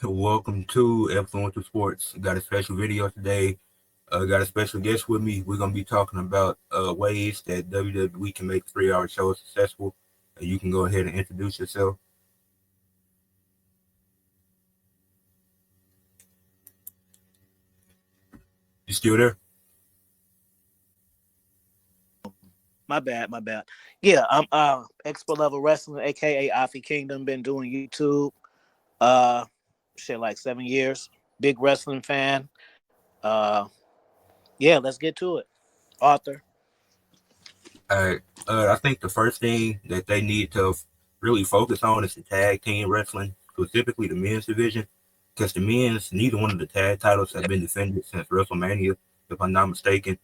Welcome to Influential Sports. Got a special video today. Got a special guest with me. We're gonna be talking about ways that WWE can make 3 hour shows successful. You can go ahead and introduce yourself. You still there? My bad. Yeah, I'm Expert Level Wrestling, aka Afi Kingdom. Been doing YouTube, uh, like 7 years. Big wrestling fan. Uh, yeah, let's get to it. Arthur. All right. I think the first thing that they need to really focus on is the tag team wrestling, specifically the men's division, because the men's neither one of the tag titles have been defended since WrestleMania, if I'm not mistaken.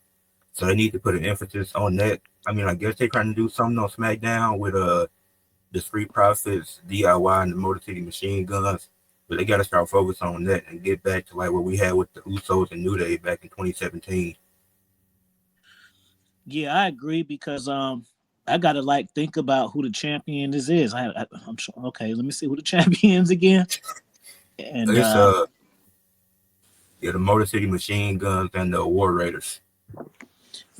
So they need to put an emphasis on that. I mean, I guess they're trying to do something on SmackDown with the Street Profits, DIY, and the Motor City Machine Guns. But they got to start focusing on that and get back to like what we had with the Usos and New Day back in 2017. Yeah, I agree because I gotta think about who the champion is. I'm sure. Okay, let me see who the champions again. And It's yeah, the Motor City Machine Guns and the War Raiders.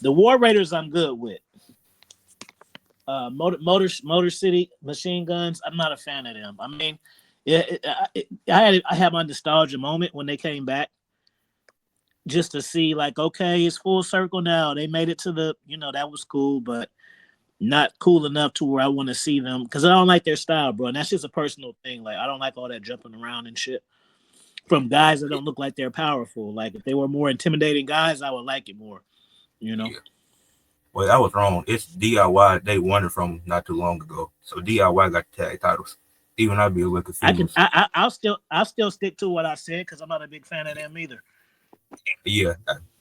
the War Raiders, I'm good with. Motor City Machine Guns. I'm not a fan of them. I mean, I had my nostalgia moment when they came back, just to see okay, it's full circle now. They made it to that was cool, but not cool enough to where I want to see them because I don't like their style, bro. And that's just a personal thing. Like I don't like all that jumping around and shit from guys that don't look like they're powerful. Like if they were more intimidating guys, I would like it more. You know. Yeah. Well, I was wrong. It's DIY. They won it from not too long ago. So DIY got the tag titles. Even I'd be a little confused. I'll still stick to what I said because I'm not a big fan of them either. Yeah,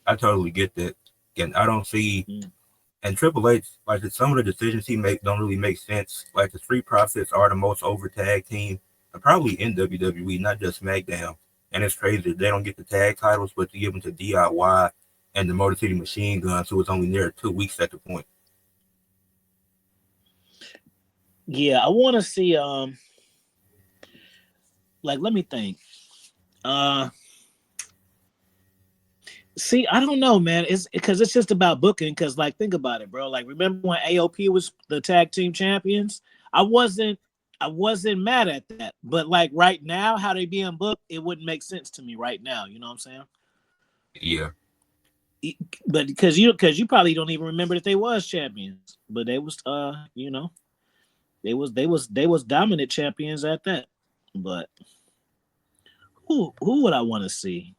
I totally get that. And I don't see and Triple H, like some of the decisions he make don't really make sense. Like the Street Profits are the most over tag team, probably in WWE, not just SmackDown. And it's crazy that they don't get the tag titles, but to give them to DIY and the Motor City Machine Guns, who was only there 2 weeks at the point. Yeah, I want to see. Let me think. See, I don't know, man. It's because it's just about booking. Because, think about it, bro. Like, remember when AOP was the tag team champions? I wasn't mad at that. But right now, how they being booked, it wouldn't make sense to me right now. You know what I'm saying? Yeah. But because you probably don't even remember that they was champions, but they was they was dominant champions at that. But who would I want to see?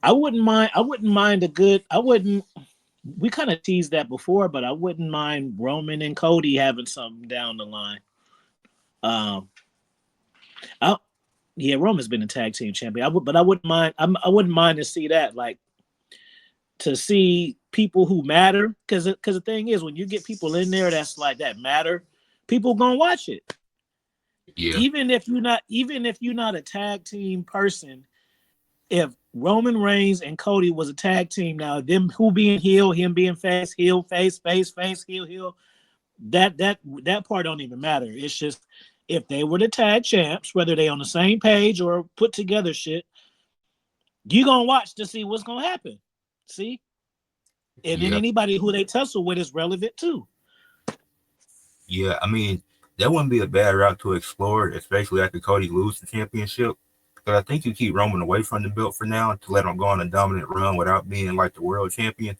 I wouldn't mind a good. I wouldn't. We kind of teased that before, but I wouldn't mind Roman and Cody having something down the line. I, yeah, Roman's been a tag team champion. But I wouldn't mind. I wouldn't mind to see that, to see people who matter, because the thing is, when you get people in there that's like that matter, people gonna watch it. Yeah. Even if you're not a tag team person, if Roman Reigns and Cody was a tag team, now them who being heel, him being face, heel, face, heel, that part don't even matter. It's just if they were the tag champs, whether they on the same page or put together shit, you gonna watch to see what's gonna happen. See? And then Yeah. anybody who they tussle with is relevant too. Yeah. I mean, that wouldn't be a bad route to explore, especially after Cody loses the championship. But I think you keep Roman away from the belt for now to let him go on a dominant run without being like the world champion.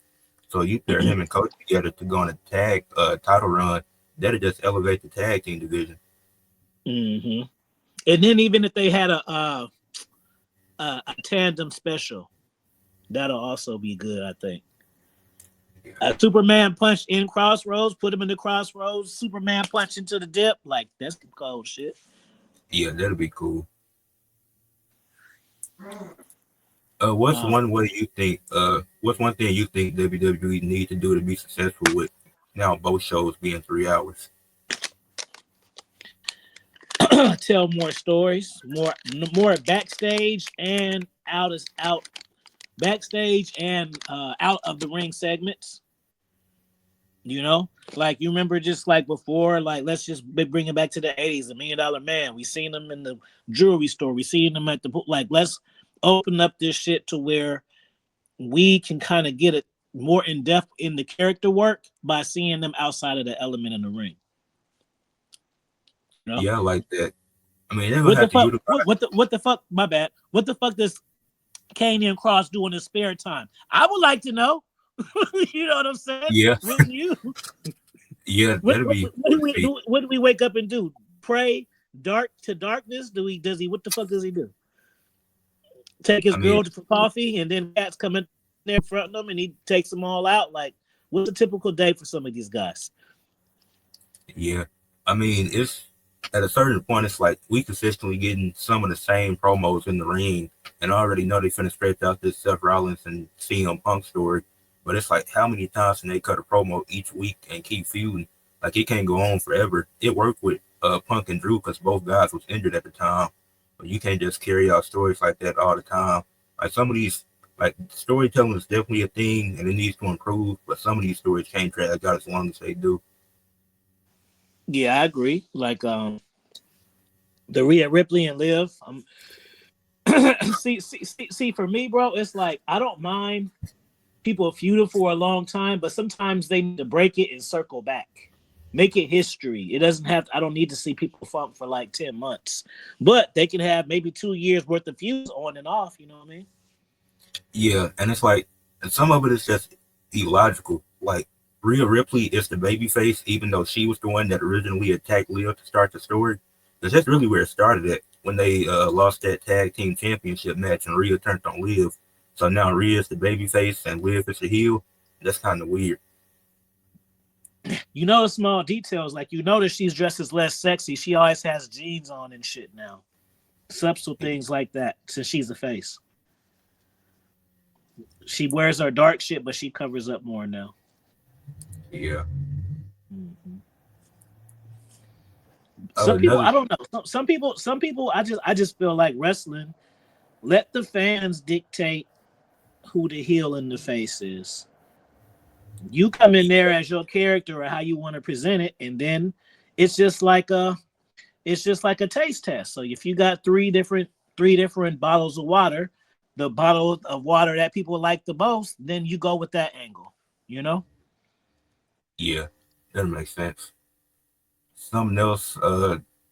So you pair him and Cody together to go on a tag title run. That'll just elevate the tag team division. Mm-hmm. And then even if they had a tandem special, that'll also be good, I think. A Superman punch in Crossroads, put him in the Crossroads. Superman punch into the dip, that's some cold shit. Yeah, that'll be cool. What's one way you think? What's one thing you think WWE need to do to be successful with now both shows being 3 hours? Tell more stories, more backstage and backstage and out of the ring segments. You know, like you remember just like before, like let's just bring it back to the 80s, the $1 Million Man. We seen them in the jewelry store. We seen them at the like. Let's open up this shit to where we can kind of get it more in depth in the character work by seeing them outside of the element in the ring. You know, Yeah, I like that. I mean, they're gonna what the have to fuck? utilize. What the fuck? My bad. What the fuck does Kane and Cross do in his spare time? I would like to know. You know what I'm saying? Yeah, Wouldn't you? yeah, What, that'll what, be what, do would we be. do? What do we wake up and do? Pray dark to darkness? Do he? Does he? What the fuck does he do? Take his I mean, girl for coffee, and then cats come in there fronting him, and he takes them all out. Like, what's a typical day for some of these guys? yeah. I mean, it's at a certain point, it's like we consistently getting some of the same promos in the ring, and I already know they finna stretch out this Seth Rollins and CM Punk story. But it's like, how many times can they cut a promo each week and keep feuding? Like, it can't go on forever. It worked with Punk and Drew because both guys was injured at the time, but you can't just carry out stories like that all the time. Like some of these, like storytelling is definitely a thing, and it needs to improve. But some of these stories can't drag out as long as they do. Yeah, I agree. Like, the Rhea Ripley and Liv. See, for me, bro, it's like I don't mind people feuding for a long time, but sometimes they need to break it and circle back. Make it history. It doesn't have to, I don't need to see people funk for like 10 months. But they can have maybe 2 years worth of feuds on and off, you know what I mean? Yeah, and it's like, and some of it is just illogical. Like Rhea Ripley is the baby face, even though she was the one that originally attacked Leo to start the story. Because that's really where it started at when they lost that tag team championship match and Rhea turned on Liv. So now Rhea is the baby face and Liv is the heel. That's kind of weird. You know the small details, like you notice she's dressed as less sexy. She always has jeans on and shit now. Subtle things like that, since she's a face. She wears her dark shit, but she covers up more now. Yeah. Mm-hmm. Some people, Another. I don't know. Some people, I just feel like wrestling. Let the fans dictate who the heel and the face is. You come in there as your character or how you want to present it, and then it's just like a taste test. So if you got three different bottles of water, the bottle of water that people like the most, then you go with that angle. You know? Yeah, that makes sense. Something else.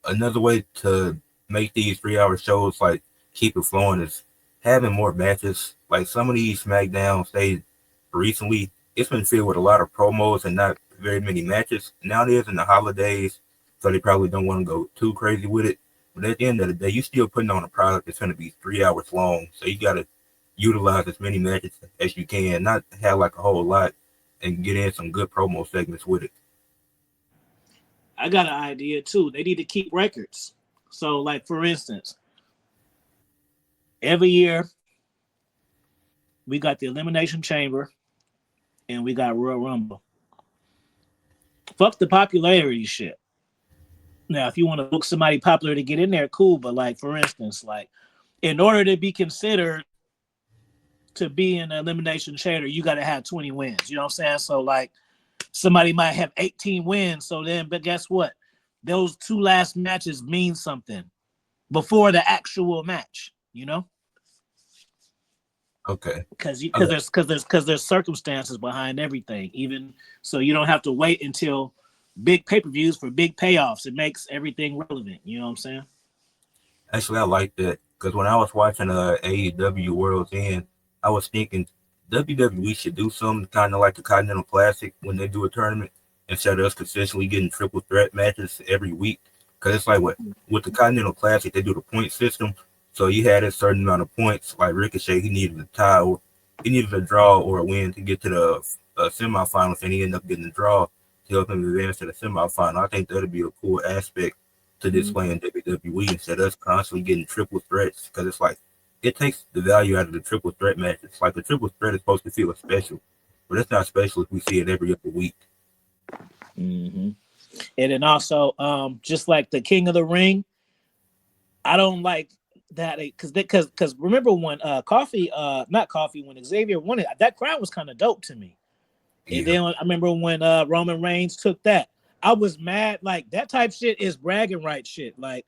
Another way to make these 3 hour shows like keep it flowing is having more matches. Like some of these SmackDowns, they recently it's been filled with a lot of promos and not very many matches. Nowadays in the holidays, so they probably don't want to go too crazy with it. But at the end of the day, you still putting on a product that's going to be 3 hours long, so you got to utilize as many matches as you can, not have like a whole lot, and get in some good promo segments with it. I got an idea too. They need to keep records. So, like for instance, every year we got the Elimination Chamber and we got Royal Rumble. Fuck the popularity shit. Now, if you want to book somebody popular to get in there, cool. But like for instance, like in order to be considered to be in the Elimination Chamber, you got to have 20 wins. You know what I'm saying? So like somebody might have 18 wins. So then, but guess what? Those two last matches mean something before the actual match. You know? Okay. Because Okay. there's circumstances behind everything. Even so, you don't have to wait until big pay-per-views for big payoffs. It makes everything relevant. You know what I'm saying? Actually, I like that because when I was watching AEW World's End, I was thinking WWE should do something kind of like the Continental Classic when they do a tournament instead of us consistently getting triple threat matches every week. Because it's like what with the Continental Classic they do the point system, so you had a certain amount of points. Like Ricochet, he needed a tie, or he needed a draw or a win to get to the semifinals, and he ended up getting a draw to help him advance to the semifinal. I think that'd be a cool aspect to Mhm. display in WWE instead of us constantly getting triple threats because it's like it takes the value out of the triple threat matches. Like the triple threat is supposed to feel special, but it's not special if we see it every other week. Mm-hmm. And then also, just like the King of the Ring, I don't like that because remember when Coffee not Coffee when Xavier won it, that crowd was kind of dope to me. And Yeah, then I remember when Roman Reigns took that. I was mad. Like that type shit is bragging right shit. Like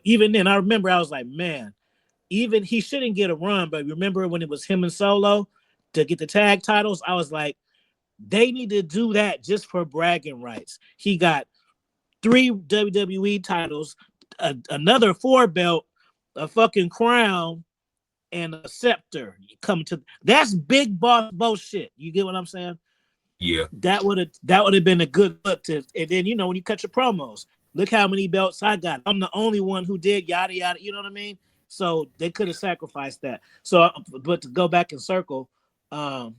even then, I remember I was like, man, even he shouldn't get a run. But remember when it was him and Solo to get the tag titles? I was like, they need to do that just for bragging rights. He got 3 WWE titles, another 4 belt, a fucking crown, and a scepter. You come to that's big boss bullshit. You get what I'm saying? yeah, That would have been a good look to. And then when you cut your promos, look how many belts I got. I'm the only one who did yada yada. You know what I mean? So they could have sacrificed that. So, but to go back in circle, um,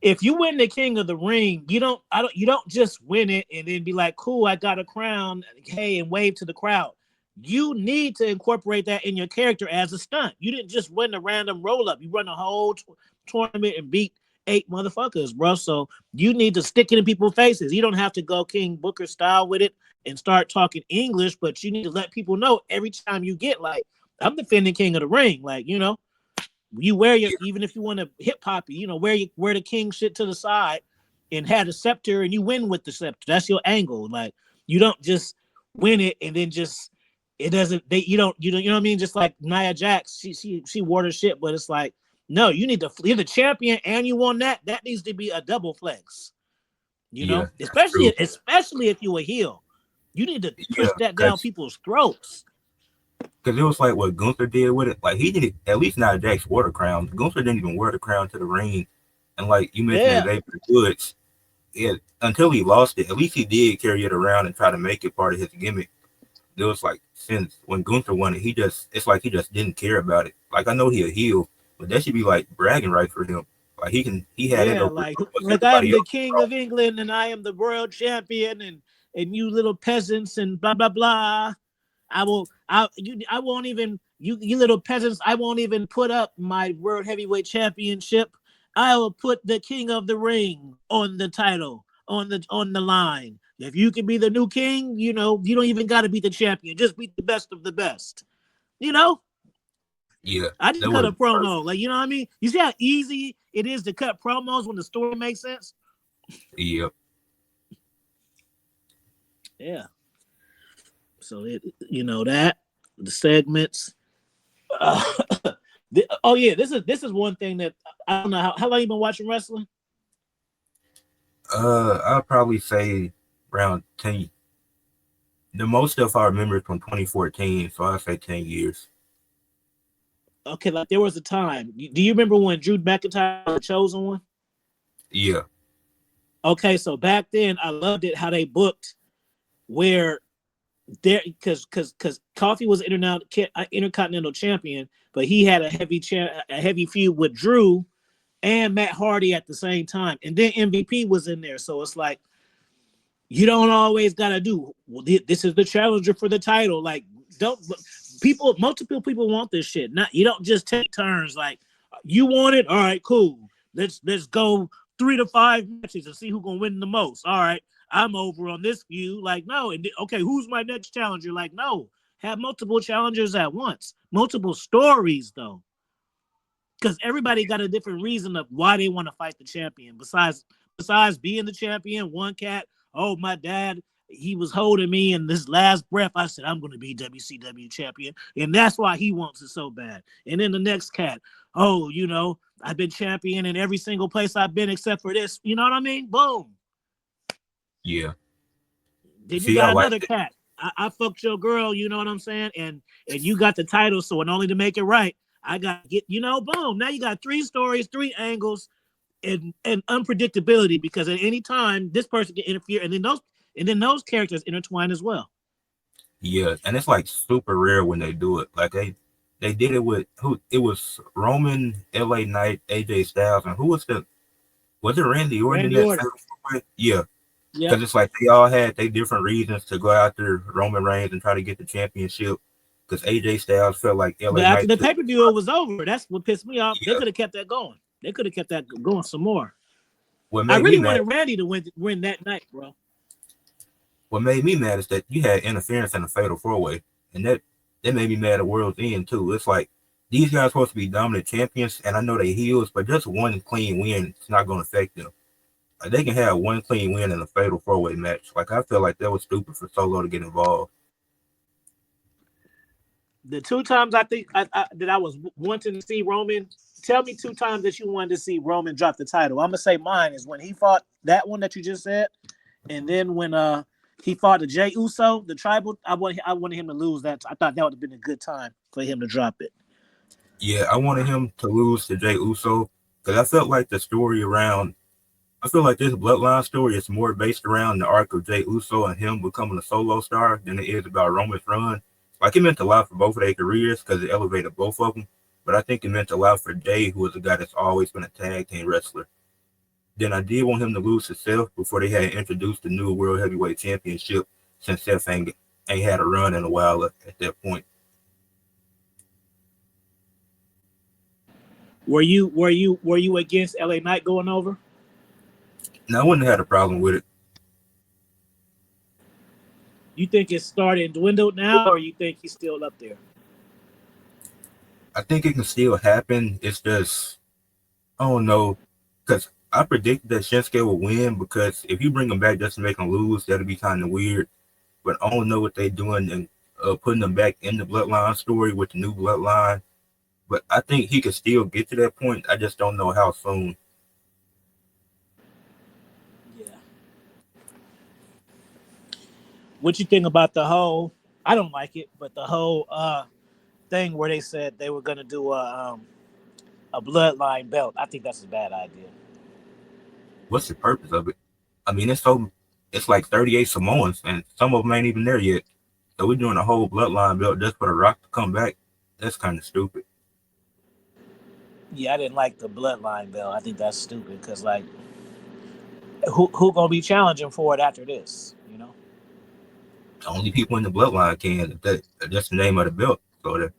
if you win the King of the Ring, you don't just win it and then be like, cool, I got a crown, hey, and wave to the crowd. You need to incorporate that in your character as a stunt. You didn't just win a random roll up. You run a whole tournament and beat 8 motherfuckers, bro. So you need to stick it in people's faces. You don't have to go King Booker style with it and start talking English, but you need to let people know every time you get like, I'm defending King of the Ring, like you wear your, yeah, even if you want to hip hop, wear the king shit to the side and had a scepter and you win with the scepter. That's your angle. Like you don't just win it and then just it doesn't they you know what I mean? Just like Nia Jax, she wore the shit, but it's like, no, you're the champion and you won that. That needs to be a double flex, yeah. That's especially true. especially if you a heel. You need to Yeah, push that down because people's throats. it was like what Gunther did with it. Like he did it at least not Jack's wore the crown. Gunther didn't even wear the crown to the ring. And like you mentioned, Yeah. Xavier Woods, until he lost it, at least he did carry it around and try to make it part of his gimmick. It was like since when Gunther won it, it's like he just didn't care about it. Like I know he a heel, but that should be like bragging right for him. Like he had it Yeah, over like I am everybody the else. king of England and I am the world champion and you little peasants and blah blah blah. I won't even you little peasants. I won't even put up my world heavyweight championship. I will put the king of the ring on the title on the line. If you can be the new king, you don't even got to be the champion. Just be the best of the best. You know, Yeah, I just that cut was a promo. perfect. Like, you know what I mean? You see how easy it is to cut promos when the story makes sense? Yeah, Yeah. So that the segments. Uh, oh yeah, this is one thing that I don't know how long you been watching wrestling. I'd probably say around 10. The most stuff I remember is from 2014, so I'd say 10 years. Okay, like there was a time. Do you remember when Drew McIntyre was the chosen one? Yeah, Okay, so back then I loved it how they booked where there because Coffee was intercontinental champion, but he had a heavy feud with Drew and Matt Hardy at the same time, and then MVP was in there. So it's like you don't always gotta do. Well, this is the challenger for the title. Like, don't multiple people want this shit. Not you don't just take turns. Like, you want it, all right, cool. Let's go 3 to 5 matches and see who's gonna win the most. All right, I'm over on this feud. Like, no, and okay, who's my next challenger? Like, no, have multiple challengers at once, multiple stories though, because everybody got a different reason of why they want to fight the champion. Besides being the champion, one cat, oh my dad, he was holding me in this last breath. I said I'm going to be WCW champion, and that's why he wants it so bad. And then the next cat, oh, I've been champion in every single place I've been except for this. You know what I mean? Boom. yeah. Then you See, I got like another it. cat. I fucked your girl, you know what I'm saying? And you got the title, so and only to make it right, I got to get, boom. Now you got 3 stories, 3 angles, and unpredictability because at any time this person can interfere, and then those characters intertwine as well. Yeah, and it's like super rare when they do it. Like they did it with who? It was Roman, LA Knight, AJ Styles, and who was it Randy Orton in Randy that Orton. fatal 4-way? Yeah, Yep. because it's like they all had their different reasons to go after Roman Reigns and try to get the championship. Because AJ Styles felt like But LA after Knight the took. pay-per-view it was over. That's what pissed me off. They Yeah, could have kept that going. They could have kept that going some more. what I made me really mad. wanted Randy to win that night, bro. What made me mad is that you had interference in a fatal 4-way, and that made me mad at World's End too. It's like these guys are supposed to be dominant champions, and I know they heels, but just one clean win is not going to affect them. Like, they can have one clean win in a fatal four-way match. Like, I feel like that was stupid for Solo to get involved. The two times I think that I was wanting to see Roman. Tell me two times that you wanted to see Roman drop the title. I'm gonna say mine is when he fought that one that you just said, and then when he fought the Jey Uso, the tribal. I wanted him to lose that. I thought that would have been a good time for him to drop it. Yeah, I wanted him to lose to Jey Uso because I felt like the story around. I feel like this bloodline story is more based around the arc of Jey Uso and him becoming a solo star than it is about Roman's run. Like, it meant a lot for both of their careers because it elevated both of them. But I think it meant a lot for Jey, who was a guy that's always been a tag team wrestler. Then I did want him to lose to Seth before they had introduced the new World Heavyweight Championship, since Seth ain't had a run in a while at that point. Were you against LA Knight going over? Now, I wouldn't have had a problem with it. You think it's started and dwindled now, or you think he's still up there? I think it can still happen. It's just, I don't know, because I predicted that Shinsuke would win, because if you bring him back just to make him lose, that'd be kind of weird. But I don't know what they're doing and putting them back in the bloodline story with the new bloodline. But I think he could still get to that point. I just don't know how soon. Yeah. What you think about the whole? I don't like it, but the whole thing where they said they were gonna do a bloodline belt. I think that's a bad idea. What's the purpose of it? I mean, it's like 38 Samoans, and some of them ain't even there yet. So we're doing a whole bloodline belt just for the Rock to come back. That's kind of stupid. Yeah, I didn't like the bloodline belt. I think that's stupid because like, who gonna be challenging for it after this? You know? The only people in the bloodline can. That's the name of the belt. So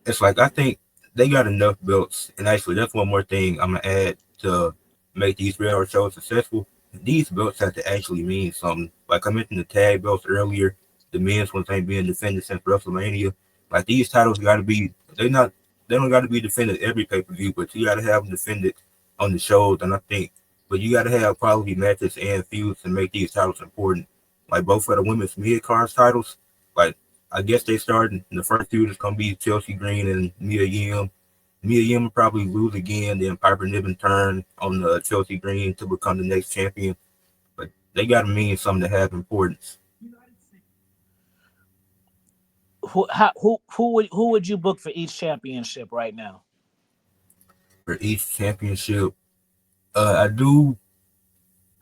it's like, I think they got enough belts. And actually, that's one more thing I'm gonna add to make these reality shows successful. These belts have to actually mean something. Like I mentioned the tag belts earlier, the men's ones ain't being defended since WrestleMania. Like, these titles got to be, they don't got to be defended every pay per view, but you got to have them defended on the shows. And I think, but you got to have quality matches and feuds to make these titles important. Like, both for the women's mid card titles, like, I guess they started. The first feud is gonna be Chelsea Green and Mia Yim. Mia Yim will probably lose again. Then Piper Niven turn on Chelsea Green to become the next champion. But they got to mean something to have importance Who would you book for each championship right now? for each championship. I do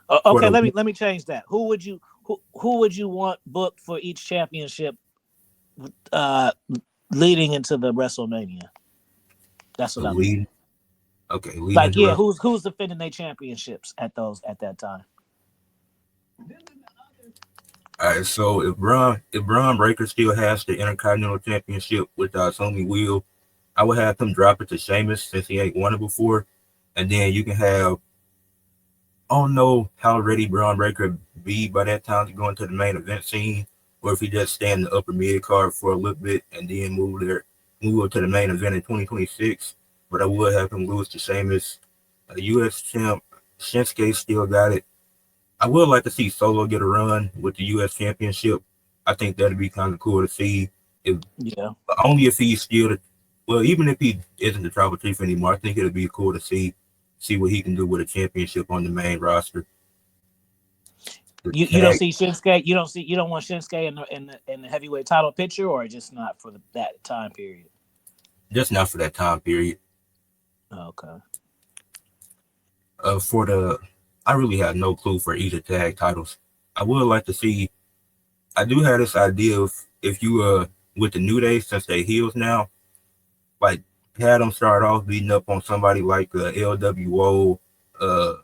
for Okay, the let me change that. Who would you want booked for each championship uh, leading into the WrestleMania? That's what I mean. lead. Okay, leading Like, into yeah, Wrestle. who's defending their championships at that time? All right, so if Braun Breaker still has the Intercontinental Championship, which I assume he will, I would have him drop it to Sheamus since he ain't won it before, and then you can have, I don't know how ready Braun Breaker be by that time to go into the main event scene, or if he just stay in the upper mid card for a little bit and then move up to the main event in 2026. But I would have him lose to Sheamus. U.S. champ Shinsuke still got it. I would like to see Solo get a run with the U.S. Championship. I think that'd be kind of cool to see. If Yeah. only if he's still well, even if he isn't the tribal chief anymore, I think it'd be cool to see what he can do with a championship on the main roster. The You don't tag, see Shinsuke. You don't want Shinsuke in the heavyweight title picture, or just not for that time period. just not for that time period. Okay. For the, I really have no clue for either tag titles. I would like to see. I do have this idea of, if you with the New Day, since they heels now, like, had them start off beating up on somebody like LWO, uh,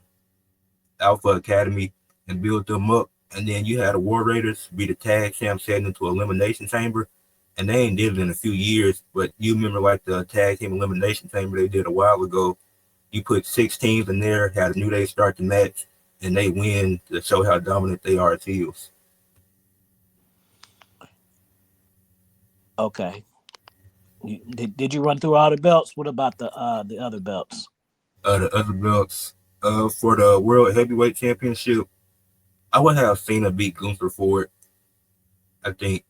Alpha Academy, and build them up, and then you had the War Raiders be the tag champs heading into Elimination Chamber, and they ain't did it in a few years. But you remember, like, the tag team Elimination Chamber they did a while ago. You put 6 teams in there, had a New Day start the match, and they win to show how dominant they are as heels. Okay. Did you run through all the belts? What about the other belts? The other belts, for the World Heavyweight Championship, I would have Cena beat Gunther for it. I think.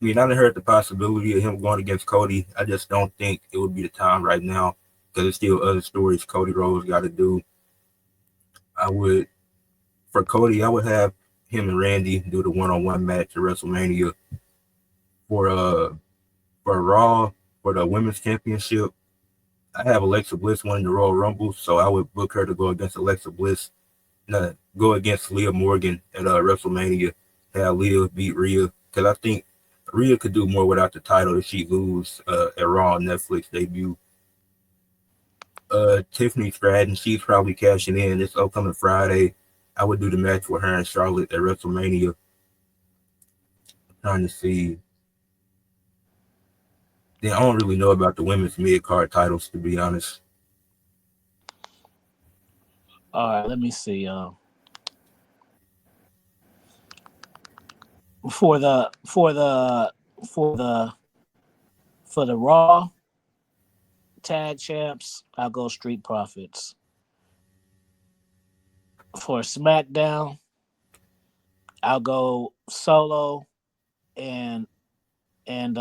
I mean, I didn't heard the possibility of him going against Cody. I just don't think it would be the time right now because there's still other stories Cody Rhodes got to do. I would, for Cody, I would have him and Randy do the one-on-one match at WrestleMania. For for Raw, for the Women's Championship, I have Alexa Bliss winning the Royal Rumble, so I would book her to go against Alexa Bliss, go against Leah Morgan at WrestleMania. Have Leah beat Rhea because I think Rhea could do more without the title if she lose at Raw Netflix debut. Tiffany Stratton, she's probably cashing in this upcoming Friday. I would do the match with her and Charlotte at WrestleMania. Trying to see. Then I don't really know about the women's mid card titles to be honest. All right, let me see. For the for the for the for the Raw tag champs, I'll go Street Profits. For SmackDown, I'll go Solo and and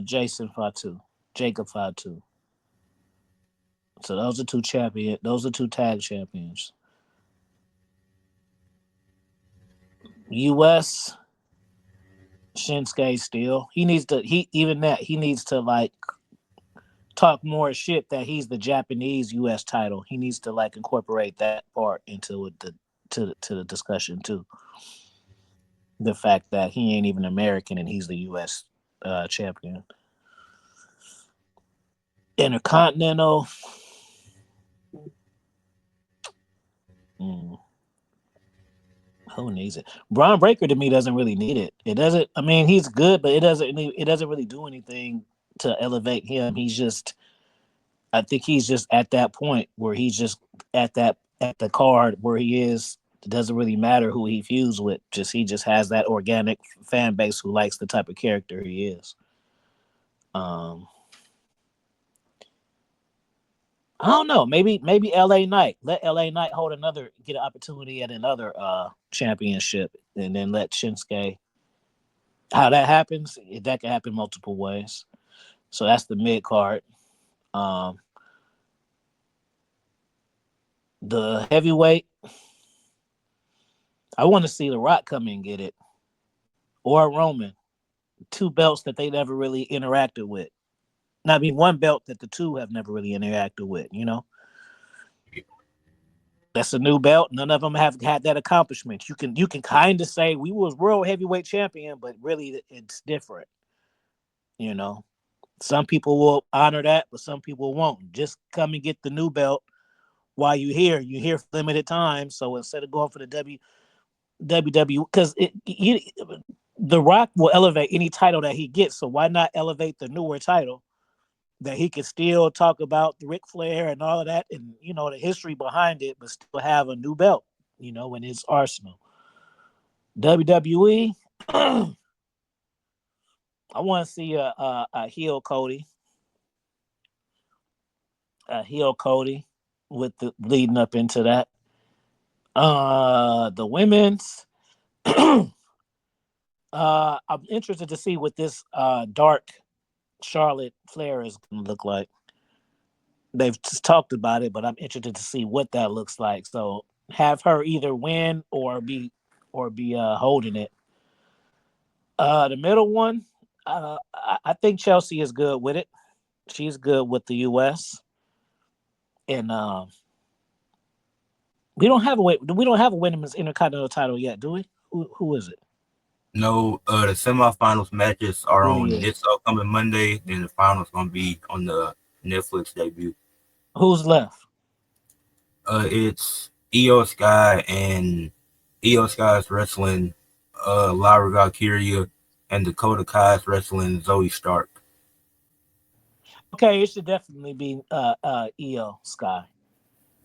Jason Fatu, Jacob Fatu. So those are two champion. Those are two tag champions. U.S. Shinsuke still. He needs to. He even that he needs to like talk more shit that he's the Japanese U.S. title. He needs to like incorporate that part into the discussion too. The fact that he ain't even American and he's the U.S. Champion. Intercontinental. Mm, who needs it? Braun Breaker to me doesn't really need it. It doesn't. I mean, he's good, but it doesn't. It doesn't really do anything to elevate him. He's just. I think he's just at that point where he's just at the card where he is. It doesn't really matter who he feuds with. He just has that organic fan base who likes the type of character he is. Um, I don't know. Maybe L.A. Knight. Let L.A. Knight get an opportunity at another championship, and then let Shinsuke. How that happens? That can happen multiple ways. So that's the mid card. Um, the heavyweight. I want to see The Rock come in and get it, or Roman. Two belts that they never really interacted with. I mean, one belt that the two have never really interacted with. You know. That's a new belt. None of them have had that accomplishment. You can kind of say we was world heavyweight champion, but really it's different. You know, some people will honor that, but some people won't. Just come and get the new belt while you're here. You're here for limited time. So instead of going for the WWE, because The Rock will elevate any title that he gets. So why not elevate the newer title that he can still talk about the Ric Flair and all of that and, you know, the history behind it, but still have a new belt, you know, in his arsenal. WWE, I want to see a heel Cody. A heel Cody with the leading up into that. The women's, I'm interested to see what this dark Charlotte Flair is going to look like. They've just talked about it, but I'm interested to see what that looks like. So have her either win or be holding it. The middle one, I think Chelsea is good with it. She's good with the U.S. and we don't have a women's intercontinental title yet, do we? Who is it? No, the semifinals matches are Who on is it? this upcoming Monday. Then the finals gonna be on the Netflix debut. Who's left? It's Io Sky and Io Sky's wrestling Lyra Valkyria and Dakota Kai's wrestling Zoe Stark. Okay, it should definitely be Io Sky.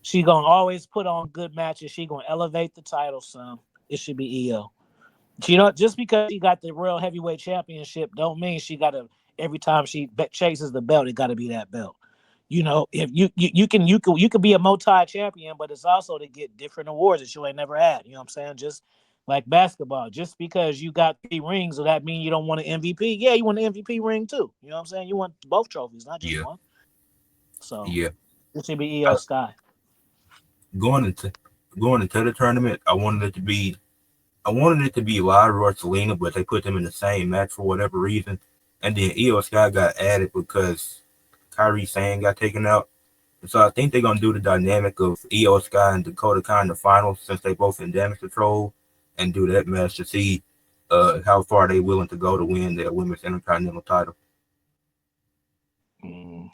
She gonna always put on good matches. She gonna elevate the title some. It should be Io. She don't just because she got the World Heavyweight Championship don't mean she gotta every time she chases the belt, it got to be that belt. If you can be a multi champion, but it's also to get different awards that you ain't never had. You know what I'm saying? Just like basketball, just because you got 3 rings, so that mean you don't want an MVP? Yeah, you want an MVP ring too. You know what I'm saying? You want both trophies, not just Yeah, one. So yeah. it should be I, EO Sky. going into going into the tournament, I wanted it to be Lyra or Selena, but they put them in the same match for whatever reason. And then Io Sky got added because Kyrie Sane got taken out. And so I think they're gonna do the dynamic of Io Sky and Dakota Kai in the finals since they both in damage control and do that match to see how far they willing to go to win their women's intercontinental title. Mm.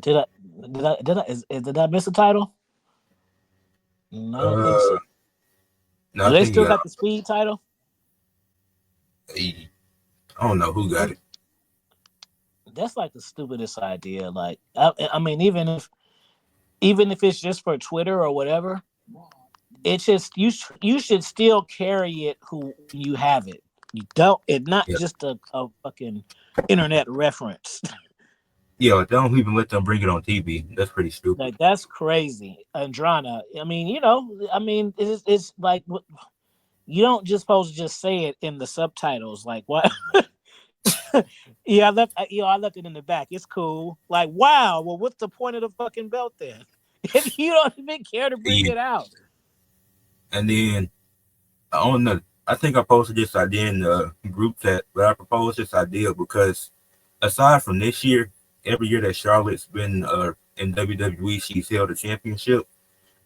did I did I miss a title? No, I don't think Uh so. no, Do I they think you still got got the speed title? I don't know who got it. That's like the stupidest idea. Like, I mean, even if it's just for Twitter or whatever, it's just you should still carry it who you have it. You don't. It not Yeah. just a fucking internet reference. Yeah, don't even let them bring it on TV. That's pretty stupid. Like that's crazy, Andrana. I mean, it's like you don't just supposed to just say it in the subtitles. Like what? Yeah, I left it in the back. It's cool. Like, wow. Well, what's the point of the fucking belt then? If you don't even care to bring Yeah. it out. And then I don't know. I think I posted this idea in the group chat, but I proposed this idea because aside from this year, every year that Charlotte's been in WWE, she's held a championship.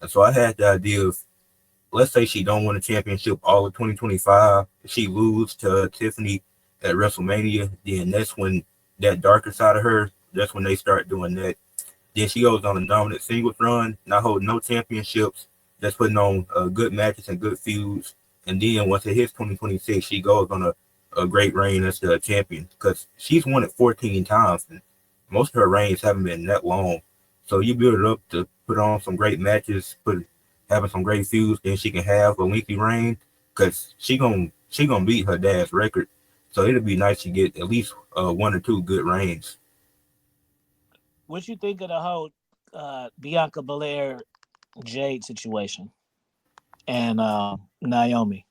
And so I had the idea of, let's say she don't win a championship all of 2025, she lose to Tiffany at WrestleMania, then that's when that darker side of her, that's when they start doing that. Then she goes on a dominant singles run, not holding no championships, just putting on good matches and good feuds. And then once it hits 2026, she goes on a great reign as the champion because she's won it 14 times. And most of her reigns haven't been that long. So you build it up to put on some great matches, having some great feuds, then she can have a lengthy reign because she gonna beat her dad's record. So it'd be nice to get at least 1 or 2 good reigns. What you think of the whole Bianca Belair Jade situation and Naomi?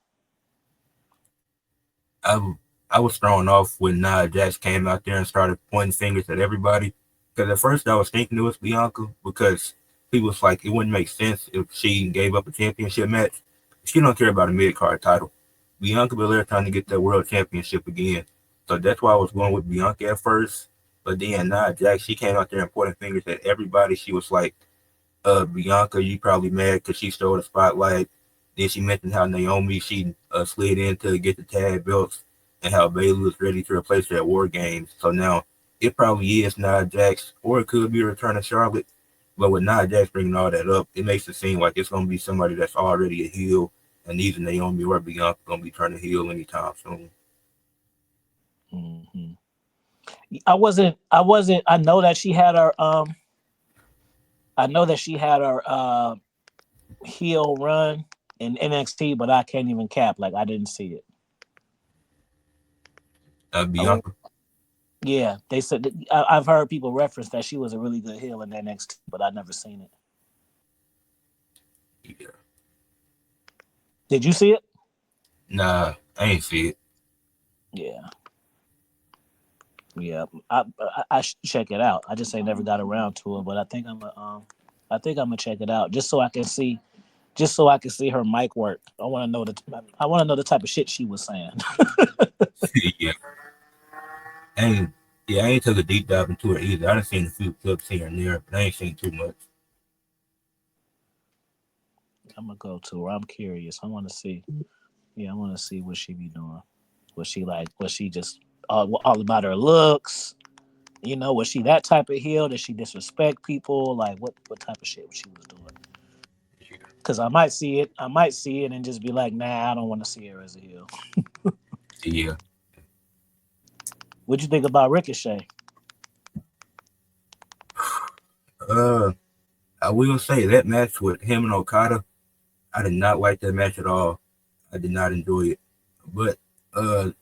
I I was thrown off when Nia Jax came out there and started pointing fingers at everybody. Because at first I was thinking it was Bianca because people was like it wouldn't make sense if she gave up a championship match. She don't care about a mid card title. Bianca Belair trying to get that world championship again. So that's why I was going with Bianca at first. But then Nia Jax, she came out there and pointing fingers at everybody. She was like, Bianca, you probably mad because she stole the spotlight. Then she mentioned how Naomi she slid in to get the tag belts and how Bayley was ready to replace her at War Games. So now it probably is Nia Jax, or it could be a return of Charlotte. But with Nia Jax bringing all that up, it makes it seem like it's going to be somebody that's already a heel, and neither Naomi or Bianca going to be turning heel anytime soon. Mm-hmm. I wasn't. I wasn't. I know that she had her. I know that she had her heel run in NXT, but I can't even cap. Like I didn't see it. Bianca, Yeah, they said that, I've heard people reference that she was a really good heel in NXT, but I've never seen it. yeah. Did you see it? Nah, I ain't see it. Yeah, yeah. I should check it out. I just ain't never got around to it, but I think I'm gonna check it out just so I can see, her mic work. I want to know the type of shit she was saying. Yeah, I ain't. Yeah, I ain't took a deep dive into it either. I done seen a few clips here and there, but I ain't seen too much. I'm gonna go to her. I'm curious. I want to see. Yeah, I want to see what she be doing. Was she like? Was she just all about her looks? Was she that type of heel? Did she disrespect people? Like what type of shit she was doing? Because I might see it and just be like, nah, I don't want to see her as a heel. Yeah. What'd you think about Ricochet? Uh, I will say that match with him and Okada, I did not like that match at all. I did not enjoy it. But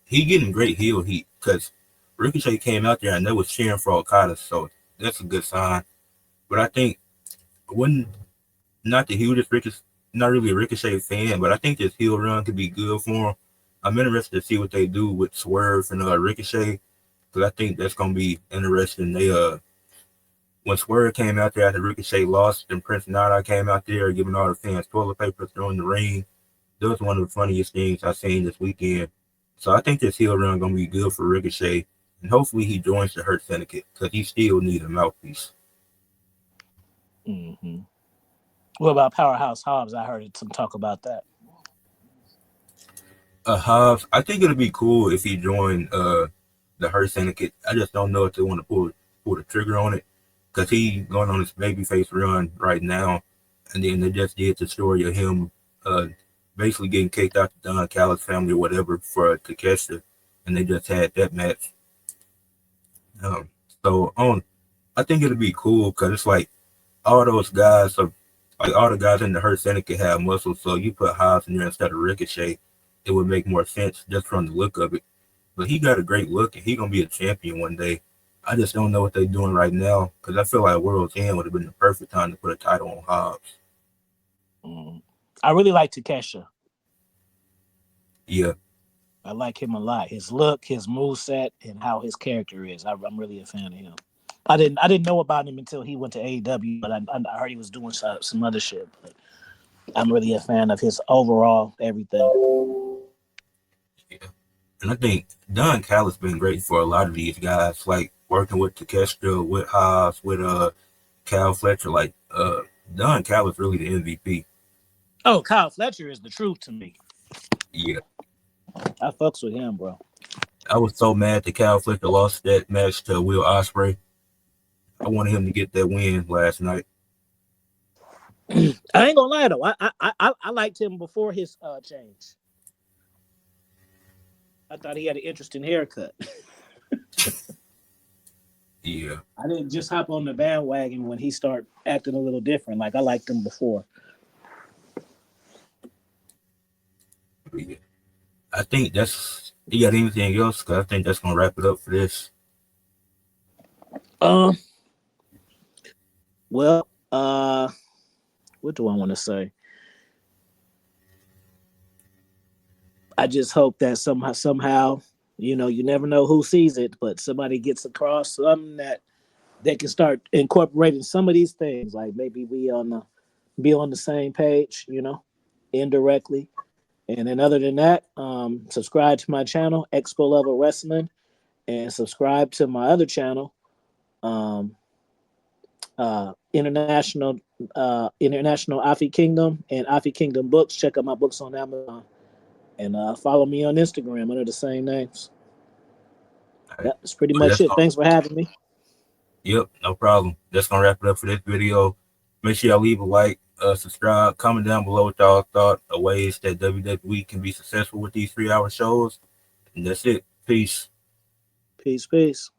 He getting great heel heat because Ricochet came out there and they was cheering for Okada, so that's a good sign. But I think when not the hugest Ricochet, not really a Ricochet fan, but I think this heel run could be good for him. I'm interested to see what they do with Swerve and Ricochet because I think that's gonna be interesting. They when Swerve came out there after Ricochet lost and Prince Nana came out there giving all the fans toilet paper throwing the ring. That was one of the funniest things I seen this weekend. So I think this heel run gonna be good for Ricochet, and hopefully he joins the Hurt Syndicate because he still needs a mouthpiece. Mm-hmm. What about Powerhouse Hobbs? I heard some talk about that. Hobbs, I think it'll be cool if he joined the Hurt Syndicate. I just don't know if they want to pull the trigger on it because he going on his babyface run right now, and then they just did the story of him uh basically getting kicked out the Don Callis family or whatever for Takeshita, and they just had that match. Um, so on, I think it'll be cool because it's like all those guys are like all the guys in the Hurt Syndicate have muscles. So you put Hobbs in there instead of Ricochet, it would make more sense just from the look of it. But he got a great look, and he gonna be a champion one day. I just don't know what they're doing right now because I feel like World's End would have been the perfect time to put a title on Hobbs. I really like Takeshita. Yeah, I like him a lot. His look, his moveset, and how his character is. I'm really a fan of him. I didn't know about him until he went to AEW, but I heard he was doing some other shit. But I'm really a fan of his overall everything. yeah. And I think Don Callis been great for a lot of these guys, like working with Takeshita, with Hobbs, with Cal Fletcher. Like Don Callis really the MVP. Oh, Kyle Fletcher is the truth to me. Yeah. I fucks with him, bro. I was so mad that Cal Fletcher lost that match to Will Ospreay. I wanted him to get that win last night. I ain't gonna lie though. I liked him before his change. I thought he had an interesting haircut. Yeah. I didn't just hop on the bandwagon when he started acting a little different. Like I liked him before. Yeah. I think that's. You got anything else? Because I think that's gonna wrap it up for this. Well, what do I want to say? I just hope that somehow, you know, you never know who sees it, but somebody gets across something that they can start incorporating some of these things. Like maybe we be on the same page, you know, indirectly. And then other than that, subscribe to my channel, Expo Level Wrestling, and subscribe to my other channel, um, International Afi Kingdom and Afi Kingdom Books. Check out my books on Amazon. And follow me on Instagram under the same names. Right. That's pretty Well, much it. Thanks for having me. Yep, no problem. That's gonna wrap it up for this video. Make sure y'all leave a like, subscribe, comment down below what y'all thought of ways that WWE can be successful with these 3-hour shows. And that's it. Peace. Peace, peace.